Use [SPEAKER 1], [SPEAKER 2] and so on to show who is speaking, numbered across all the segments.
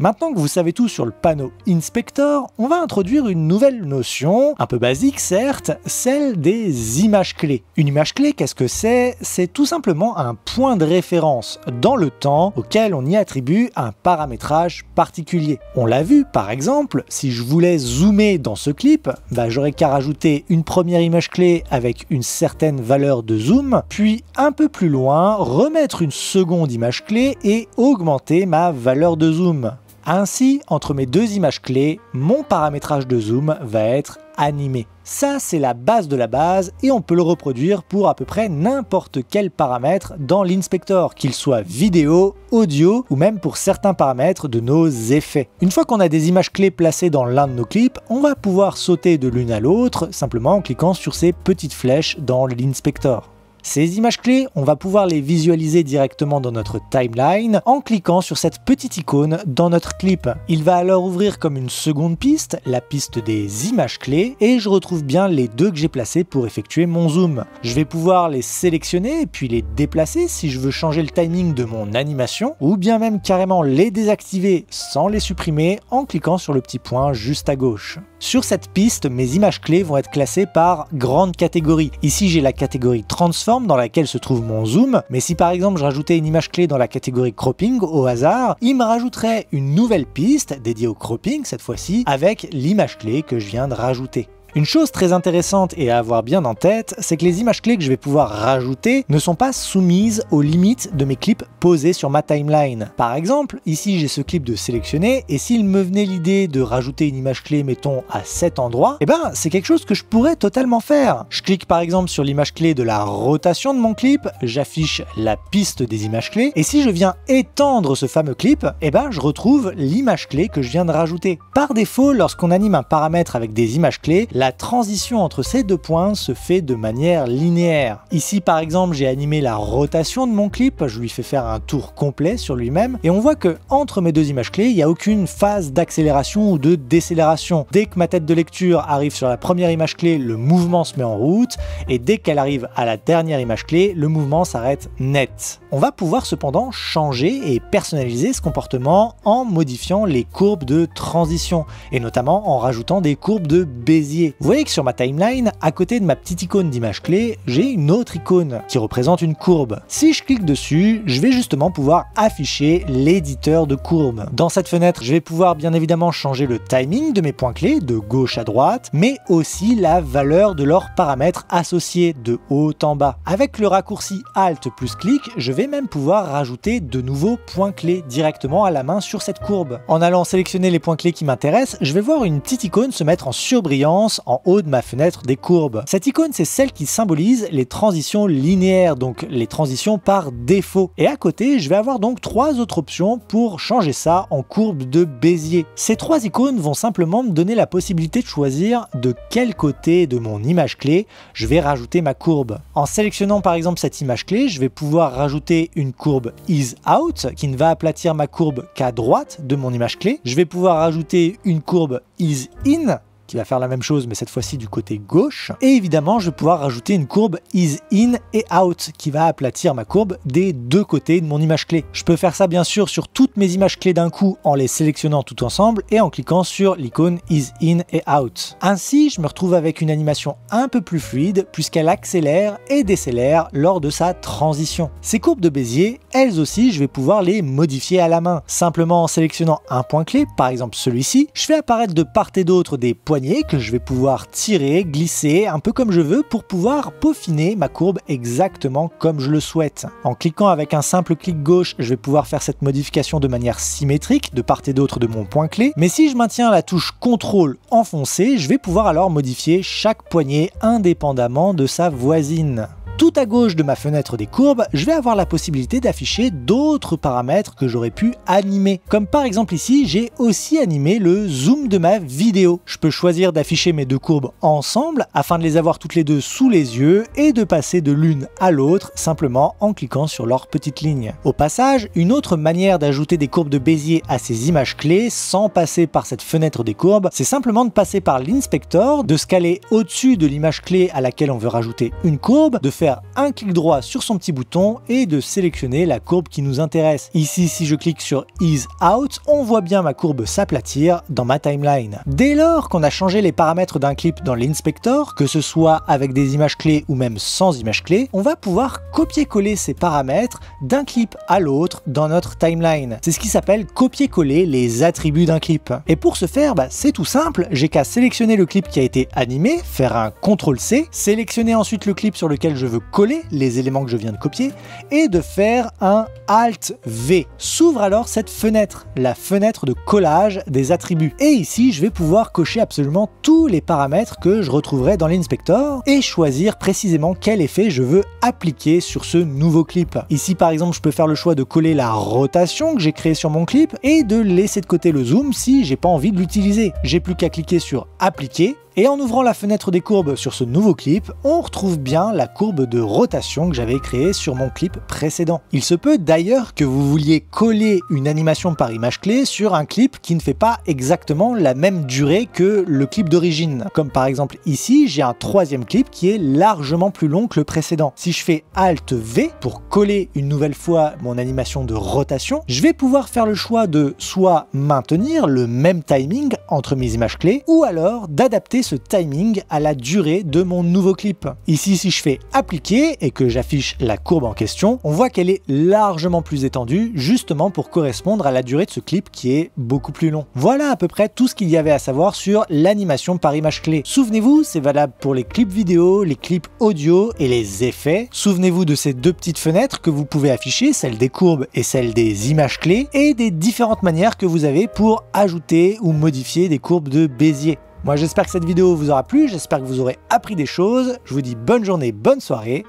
[SPEAKER 1] Maintenant que vous savez tout sur le panneau Inspector, on va introduire une nouvelle notion, un peu basique certes, celle des images clés. Une image clé, qu'est-ce que c'est? C'est tout simplement un point de référence dans le temps auquel on y attribue un paramétrage particulier. On l'a vu par exemple, si je voulais zoomer dans ce clip, j'aurais qu'à rajouter une première image clé avec une certaine valeur de zoom, puis un peu plus loin, remettre une seconde image clé et augmenter ma valeur de zoom. Ainsi, entre mes deux images clés, mon paramétrage de zoom va être animé. Ça, c'est la base de la base et on peut le reproduire pour à peu près n'importe quel paramètre dans l'Inspector, qu'il soit vidéo, audio ou même pour certains paramètres de nos effets. Une fois qu'on a des images clés placées dans l'un de nos clips, on va pouvoir sauter de l'une à l'autre simplement en cliquant sur ces petites flèches dans l'Inspector. Ces images clés, on va pouvoir les visualiser directement dans notre timeline en cliquant sur cette petite icône dans notre clip. Il va alors ouvrir comme une seconde piste, la piste des images clés, et je retrouve bien les deux que j'ai placées pour effectuer mon zoom. Je vais pouvoir les sélectionner et puis les déplacer si je veux changer le timing de mon animation, ou bien même carrément les désactiver sans les supprimer en cliquant sur le petit point juste à gauche. Sur cette piste, mes images clés vont être classées par grande catégorie. Ici, j'ai la catégorie Transform dans laquelle se trouve mon zoom, mais si par exemple je rajoutais une image clé dans la catégorie Cropping au hasard, il me rajouterait une nouvelle piste dédiée au cropping cette fois-ci avec l'image clé que je viens de rajouter. Une chose très intéressante et à avoir bien en tête, c'est que les images clés que je vais pouvoir rajouter ne sont pas soumises aux limites de mes clips posés sur ma timeline. Par exemple, ici j'ai ce clip de sélectionner et s'il me venait l'idée de rajouter une image clé, mettons à cet endroit, c'est quelque chose que je pourrais totalement faire. Je clique par exemple sur l'image clé de la rotation de mon clip, j'affiche la piste des images clés et si je viens étendre ce fameux clip, je retrouve l'image clé que je viens de rajouter. Par défaut, lorsqu'on anime un paramètre avec des images clés, la transition entre ces deux points se fait de manière linéaire. Ici par exemple j'ai animé la rotation de mon clip, je lui fais faire un tour complet sur lui-même et on voit que entre mes deux images clés il n'y a aucune phase d'accélération ou de décélération. Dès que ma tête de lecture arrive sur la première image clé, le mouvement se met en route et dès qu'elle arrive à la dernière image clé, le mouvement s'arrête net. On va pouvoir cependant changer et personnaliser ce comportement en modifiant les courbes de transition et notamment en rajoutant des courbes de Bézier. Vous voyez que sur ma timeline, à côté de ma petite icône d'image clé, j'ai une autre icône qui représente une courbe. Si je clique dessus, je vais justement pouvoir afficher l'éditeur de courbes. Dans cette fenêtre, je vais pouvoir bien évidemment changer le timing de mes points clés de gauche à droite, mais aussi la valeur de leurs paramètres associés de haut en bas. Avec le raccourci Alt plus clic, je vais même pouvoir rajouter de nouveaux points clés directement à la main sur cette courbe. En allant sélectionner les points clés qui m'intéressent, je vais voir une petite icône se mettre en surbrillance en haut de ma fenêtre des courbes. Cette icône, c'est celle qui symbolise les transitions linéaires, donc les transitions par défaut. Et à côté, je vais avoir donc trois autres options pour changer ça en courbe de Bézier. Ces trois icônes vont simplement me donner la possibilité de choisir de quel côté de mon image clé je vais rajouter ma courbe. En sélectionnant par exemple cette image clé, je vais pouvoir rajouter une courbe Ease Out qui ne va aplatir ma courbe qu'à droite de mon image clé. Je vais pouvoir rajouter une courbe Ease In qui va faire la même chose mais cette fois-ci du côté gauche. Et évidemment, je vais pouvoir rajouter une courbe Ease In et Out qui va aplatir ma courbe des deux côtés de mon image clé. Je peux faire ça bien sûr sur toutes mes images clés d'un coup en les sélectionnant tout ensemble et en cliquant sur l'icône Ease In et Out. Ainsi, je me retrouve avec une animation un peu plus fluide puisqu'elle accélère et décélère lors de sa transition. Ces courbes de Bézier, elles aussi, je vais pouvoir les modifier à la main. Simplement en sélectionnant un point clé, par exemple celui-ci, je fais apparaître de part et d'autre des poignées que je vais pouvoir tirer, glisser un peu comme je veux pour pouvoir peaufiner ma courbe exactement comme je le souhaite. En cliquant avec un simple clic gauche, je vais pouvoir faire cette modification de manière symétrique de part et d'autre de mon point clé, mais si je maintiens la touche CTRL enfoncée, je vais pouvoir alors modifier chaque poignée indépendamment de sa voisine. Tout à gauche de ma fenêtre des courbes, je vais avoir la possibilité d'afficher d'autres paramètres que j'aurais pu animer. Comme par exemple ici, j'ai aussi animé le zoom de ma vidéo. Je peux choisir d'afficher mes deux courbes ensemble afin de les avoir toutes les deux sous les yeux et de passer de l'une à l'autre simplement en cliquant sur leur petite ligne. Au passage, une autre manière d'ajouter des courbes de Bézier à ces images clés sans passer par cette fenêtre des courbes, c'est simplement de passer par l'Inspector, de scaler au-dessus de l'image clé à laquelle on veut rajouter une courbe, de faire faire un clic droit sur son petit bouton et de sélectionner la courbe qui nous intéresse. Ici, si je clique sur Ease Out, on voit bien ma courbe s'aplatir dans ma timeline. Dès lors qu'on a changé les paramètres d'un clip dans l'Inspector, que ce soit avec des images clés ou même sans images clés, on va pouvoir copier-coller ces paramètres d'un clip à l'autre dans notre timeline. C'est ce qui s'appelle copier-coller les attributs d'un clip. Et pour ce faire, c'est tout simple, j'ai qu'à sélectionner le clip qui a été animé, faire un CTRL-C, sélectionner ensuite le clip sur lequel je veux coller les éléments que je viens de copier et de faire un Alt-V. S'ouvre alors cette fenêtre, la fenêtre de collage des attributs. Et ici, je vais pouvoir cocher absolument tous les paramètres que je retrouverai dans l'Inspector et choisir précisément quel effet je veux appliquer sur ce nouveau clip. Ici, par exemple, je peux faire le choix de coller la rotation que j'ai créée sur mon clip et de laisser de côté le zoom si j'ai pas envie de l'utiliser. J'ai plus qu'à cliquer sur Appliquer. Et en ouvrant la fenêtre des courbes sur ce nouveau clip, on retrouve bien la courbe de rotation que j'avais créée sur mon clip précédent. Il se peut d'ailleurs que vous vouliez coller une animation par image clé sur un clip qui ne fait pas exactement la même durée que le clip d'origine. Comme par exemple ici, j'ai un troisième clip qui est largement plus long que le précédent. Si je fais Alt-V pour coller une nouvelle fois mon animation de rotation, je vais pouvoir faire le choix de soit maintenir le même timing entre mes images clés ou alors d'adapter ce timing à la durée de mon nouveau clip. Ici, si je fais appliquer et que j'affiche la courbe en question, on voit qu'elle est largement plus étendue, justement pour correspondre à la durée de ce clip qui est beaucoup plus long. Voilà à peu près tout ce qu'il y avait à savoir sur l'animation par image clé. Souvenez-vous, c'est valable pour les clips vidéo, les clips audio et les effets. Souvenez-vous de ces deux petites fenêtres que vous pouvez afficher, celle des courbes et celle des images clés, et des différentes manières que vous avez pour ajouter ou modifier des courbes de Bézier. Moi j'espère que cette vidéo vous aura plu, j'espère que vous aurez appris des choses. Je vous dis bonne journée, bonne soirée.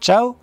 [SPEAKER 1] Ciao!